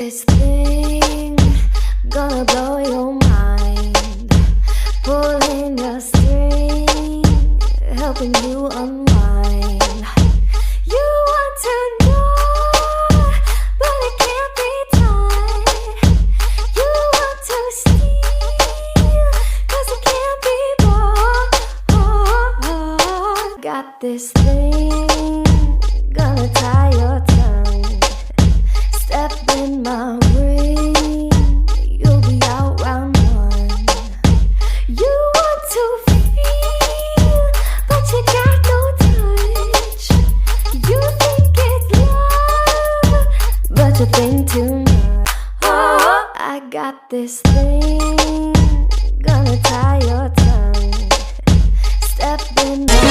This thing gonna blow your mind, pulling your string, helping you unwind. You want to know, but it can't be done. You want to steal, 'cause it can't be bought. Got this thing gonna tie your tongue. Step in my ring, you'll be out round one. You want to feel, but you got no touch. You think it's love, but you think too much. Oh, I got this thing, gonna tie your tongue. Step in my